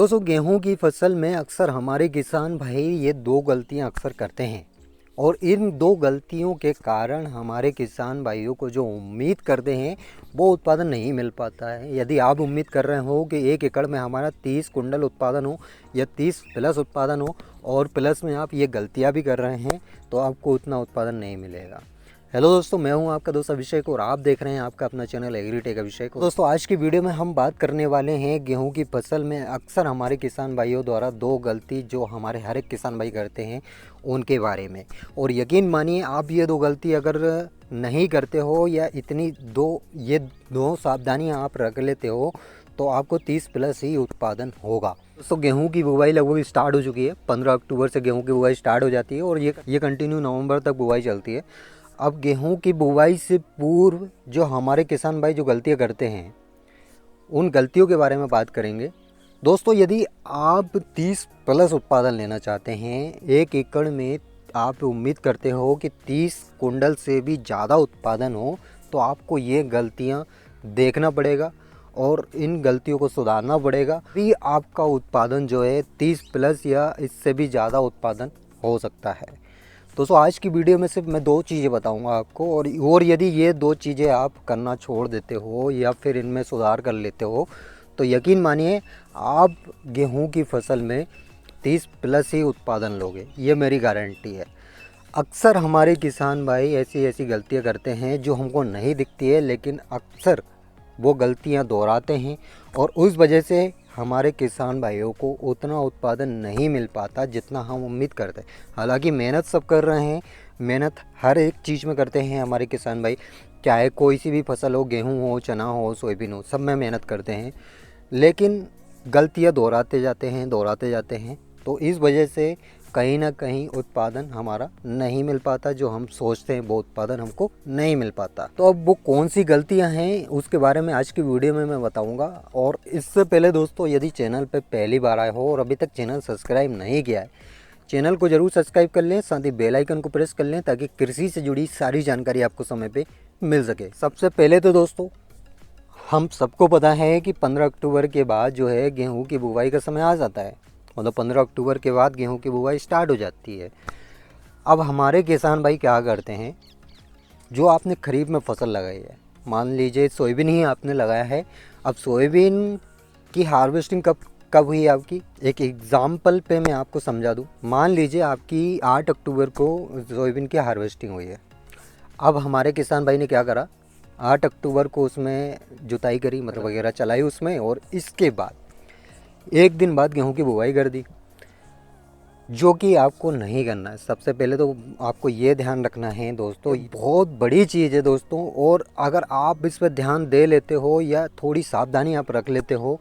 दोस्तों गेहूं की फसल में अक्सर हमारे किसान भाई ये दो गलतियां अक्सर करते हैं और इन दो गलतियों के कारण हमारे किसान भाइयों को जो उम्मीद करते हैं वो उत्पादन नहीं मिल पाता है। यदि आप उम्मीद कर रहे हो कि 1 एकड़ में हमारा 30 कुंटल उत्पादन हो या 30 प्लस उत्पादन हो और प्लस में आप ये गलतियां भी कर रहे हैं तो आपको उतना उत्पादन नहीं मिलेगा। हेलो दोस्तों, मैं हूं आपका दोस्त अभिषेक और आप देख रहे हैं आपका अपना चैनल एग्रीटेक अभिषेक। दोस्तों आज की वीडियो में हम बात करने वाले हैं गेहूं की फसल में अक्सर हमारे किसान भाइयों द्वारा दो गलती जो हमारे हर एक किसान भाई करते हैं उनके बारे में। और यकीन मानिए आप ये दो गलती अगर नहीं करते हो या ये दो सावधानियाँ आप रख लेते हो तो आपको 30 प्लस ही उत्पादन होगा। दोस्तों गेहूं की बुवाई लगभग स्टार्ट हो चुकी है। 15 अक्टूबर से गेहूं की बुवाई स्टार्ट हो जाती है और ये कंटिन्यू नवंबर तक बुवाई चलती है। अब गेहूं की बुवाई से पूर्व जो हमारे किसान भाई जो गलतियां करते हैं उन गलतियों के बारे में बात करेंगे। दोस्तों यदि आप 30 प्लस उत्पादन लेना चाहते हैं, 1 एकड़ में आप उम्मीद करते हो कि 30 कुंटल से भी ज़्यादा उत्पादन हो, तो आपको ये गलतियां देखना पड़ेगा और इन गलतियों को सुधारना पड़ेगा। भी आपका उत्पादन जो है 30 प्लस या इससे भी ज़्यादा उत्पादन हो सकता है। दोस्तों आज की वीडियो में सिर्फ मैं दो चीज़ें बताऊंगा आपको और यदि ये दो चीज़ें आप करना छोड़ देते हो या फिर इनमें सुधार कर लेते हो तो यकीन मानिए आप गेहूं की फसल में 30 प्लस ही उत्पादन लोगे, ये मेरी गारंटी है। अक्सर हमारे किसान भाई ऐसी ऐसी गलतियां करते हैं जो हमको नहीं दिखती है, लेकिन अक्सर वो गलतियां दोहराते हैं और उस वजह से हमारे किसान भाइयों को उतना उत्पादन नहीं मिल पाता जितना हम उम्मीद करते हैं। हालांकि मेहनत सब कर रहे हैं, मेहनत हर एक चीज़ में करते हैं हमारे किसान भाई, चाहे कोई सी भी फसल हो, गेहूं हो, चना हो, सोयाबीन हो, सब में मेहनत करते हैं, लेकिन गलतियां दोहराते जाते हैं। तो इस वजह से कहीं ना कहीं उत्पादन हमारा नहीं मिल पाता, जो हम सोचते हैं वो उत्पादन हमको नहीं मिल पाता। तो अब वो कौन सी गलतियां हैं उसके बारे में आज की वीडियो में मैं बताऊंगा। और इससे पहले दोस्तों यदि चैनल पे पहली बार आए हो और अभी तक चैनल सब्सक्राइब नहीं किया है, चैनल को जरूर सब्सक्राइब कर लें, साथ ही बेल आइकन को प्रेस कर लें ताकि कृषि से जुड़ी सारी जानकारी आपको समय पर मिल सके। सबसे पहले तो दोस्तों हम सबको पता है कि 15 अक्टूबर के बाद जो है गेहूँ की बुवाई का समय आ जाता है, मतलब 15 अक्टूबर के बाद गेहूं की बुवाई स्टार्ट हो जाती है। अब हमारे किसान भाई क्या करते हैं, जो आपने खरीफ में फसल लगाई है, मान लीजिए सोयाबीन ही आपने लगाया है। अब सोयाबीन की हार्वेस्टिंग कब हुई आपकी, एक एग्जाम्पल पे मैं आपको समझा दूं। मान लीजिए आपकी 8 अक्टूबर को सोयाबीन की हार्वेस्टिंग हुई है। अब हमारे किसान भाई ने क्या करा, 8 अक्टूबर को उसमें जुताई करी, मतलब वगैरह चलाई उसमें, और इसके बाद एक दिन बाद गेहूं की बुवाई कर दी, जो कि आपको नहीं करना है। सबसे पहले तो आपको ये ध्यान रखना है दोस्तों, बहुत बड़ी चीज़ है दोस्तों, और अगर आप इस पर ध्यान दे लेते हो या थोड़ी सावधानी आप रख लेते हो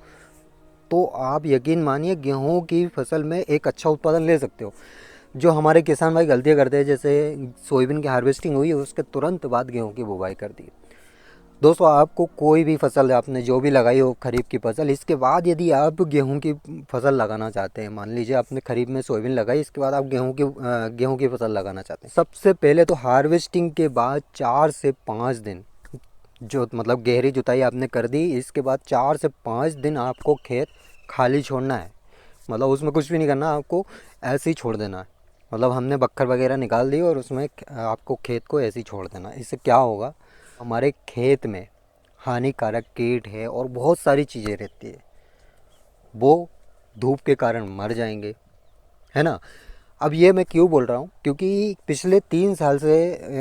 तो आप यकीन मानिए गेहूं की फसल में एक अच्छा उत्पादन ले सकते हो। जो हमारे किसान भाई गलतियाँ करते हैं, जैसे सोयाबीन की हार्वेस्टिंग हुई उसके तुरंत बाद गेहूँ की बुवाई कर दी। दोस्तों आपको कोई भी फसल आपने जो भी लगाई हो खरीफ की फसल, इसके बाद यदि आप गेहूं की फसल लगाना चाहते हैं, मान लीजिए आपने खरीफ में सोयाबीन लगाई, इसके बाद आप गेहूं की फसल लगाना चाहते हैं, सबसे पहले तो हार्वेस्टिंग के बाद 4 से 5 दिन जो मतलब गहरी जुताई आपने कर दी, इसके बाद 4 से 5 दिन आपको खेत खाली छोड़ना है, मतलब उसमें कुछ भी नहीं करना, आपको ऐसे ही छोड़ देना है। मतलब हमने बक्खर वगैरह निकाल दी और उसमें आपको खेत को ऐसे ही छोड़ देना। इससे क्या होगा, हमारे खेत में हानिकारक कीट है और बहुत सारी चीज़ें रहती है, वो धूप के कारण मर जाएंगे, है ना। अब ये मैं क्यों बोल रहा हूँ, क्योंकि पिछले 3 साल से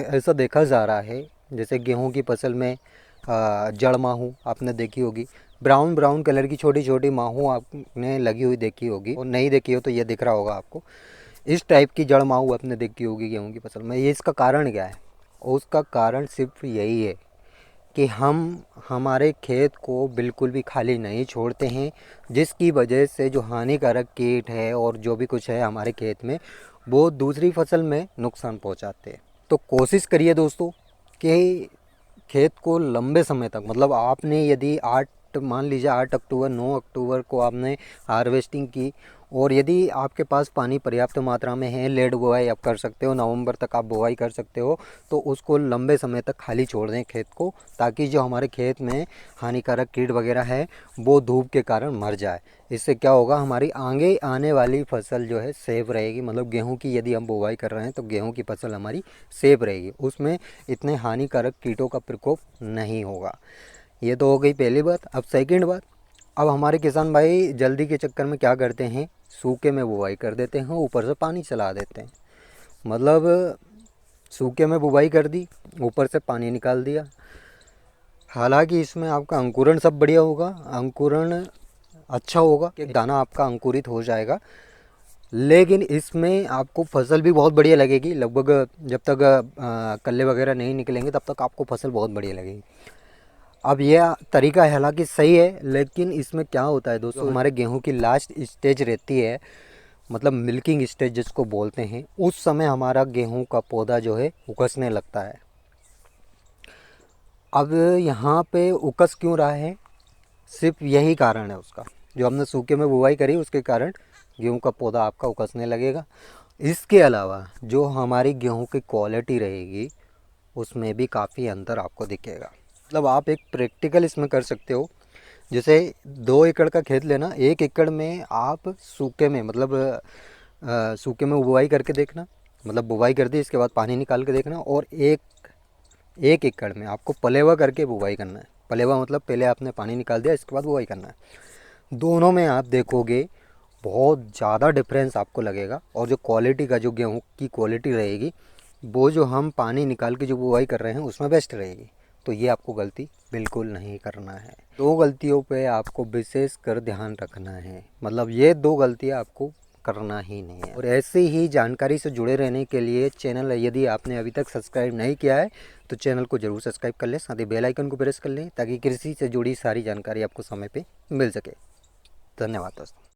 ऐसा देखा जा रहा है, जैसे गेहूं की फसल में जड़ माहू आपने देखी होगी, ब्राउन ब्राउन कलर की छोटी छोटी माहू आपने लगी हुई देखी होगी, और नहीं देखी हो तो ये दिख रहा होगा आपको। इस टाइप की जड़ माहू आपने देखी होगी गेहूं की फसल में। ये इसका कारण क्या है, उसका कारण सिर्फ यही है कि हम हमारे खेत को बिल्कुल भी खाली नहीं छोड़ते हैं, जिसकी वजह से जो हानिकारक कीट है और जो भी कुछ है हमारे खेत में वो दूसरी फसल में नुकसान पहुंचाते हैं। तो कोशिश करिए दोस्तों कि खेत को लंबे समय तक, मतलब आपने यदि 8 मान लीजिए 8 अक्टूबर 9 अक्टूबर को आपने हार्वेस्टिंग की, और यदि आपके पास पानी पर्याप्त मात्रा में है, लेट बुआई आप कर सकते हो, नवंबर तक आप बुआई कर सकते हो, तो उसको लंबे समय तक खाली छोड़ दें खेत को, ताकि जो हमारे खेत में हानिकारक कीट वगैरह है वो धूप के कारण मर जाए। इससे क्या होगा, हमारी आगे आने वाली फसल जो है सेफ रहेगी। मतलब गेहूं की यदि हम बुआई कर रहे हैं तो गेहूं की फसल हमारी सेफ रहेगी, उसमें इतने हानिकारक कीटों का प्रकोप नहीं होगा। ये तो हो गई पहली बात। अब सेकंड बात, अब हमारे किसान भाई जल्दी के चक्कर में क्या करते हैं, सूखे में बुवाई कर देते हैं, ऊपर से पानी चला देते हैं। मतलब सूखे में बुवाई कर दी, ऊपर से पानी निकाल दिया। हालांकि इसमें आपका अंकुरण सब बढ़िया होगा, अंकुरण अच्छा होगा कि दाना आपका अंकुरित हो जाएगा, लेकिन इसमें आपको फसल भी बहुत बढ़िया लगेगी। लगभग जब तक कल्ले वगैरह नहीं निकलेंगे तब तक आपको फसल बहुत बढ़िया लगेगी। अब यह तरीका है हालांकि सही है, लेकिन इसमें क्या होता है दोस्तों, हमारे गेहूं की लास्ट स्टेज रहती है, मतलब मिल्किंग स्टेज जिसको बोलते हैं, उस समय हमारा गेहूं का पौधा जो है उकसने लगता है। अब यहाँ पे उकस क्यों रहा है, सिर्फ यही कारण है उसका, जो हमने सूखे में बुवाई करी उसके कारण गेहूं का पौधा आपका उकसने लगेगा। इसके अलावा जो हमारी गेहूं की क्वालिटी रहेगी उसमें भी काफ़ी अंतर आपको दिखेगा। मतलब आप एक प्रैक्टिकल इसमें कर सकते हो, जैसे 2 एकड़ का खेत लेना, 1 एकड़ में आप सूखे में मतलब सूखे में बुवाई करके देखना, मतलब बुवाई कर दी इसके बाद पानी निकाल के देखना, और एक एकड़ में आपको पलेवा करके बुवाई करना है। पलेवा मतलब पहले आपने पानी निकाल दिया, इसके बाद बुवाई करना है। दोनों में आप देखोगे बहुत ज़्यादा डिफरेंस आपको लगेगा, और जो क्वालिटी का जो गेहूँ की क्वालिटी रहेगी वो जो हम पानी निकाल के जो बुवाई कर रहे हैं उसमें बेस्ट रहेगी। तो ये आपको गलती बिल्कुल नहीं करना है। 2 गलतियों पे आपको विशेष कर ध्यान रखना है, मतलब ये 2 गलतियाँ आपको करना ही नहीं है। और ऐसे ही जानकारी से जुड़े रहने के लिए चैनल, यदि आपने अभी तक सब्सक्राइब नहीं किया है तो चैनल को जरूर सब्सक्राइब कर लें, साथ ही बेल आइकन को प्रेस कर लें ताकि कृषि से जुड़ी सारी जानकारी आपको समय पे मिल सके। धन्यवाद दोस्तों।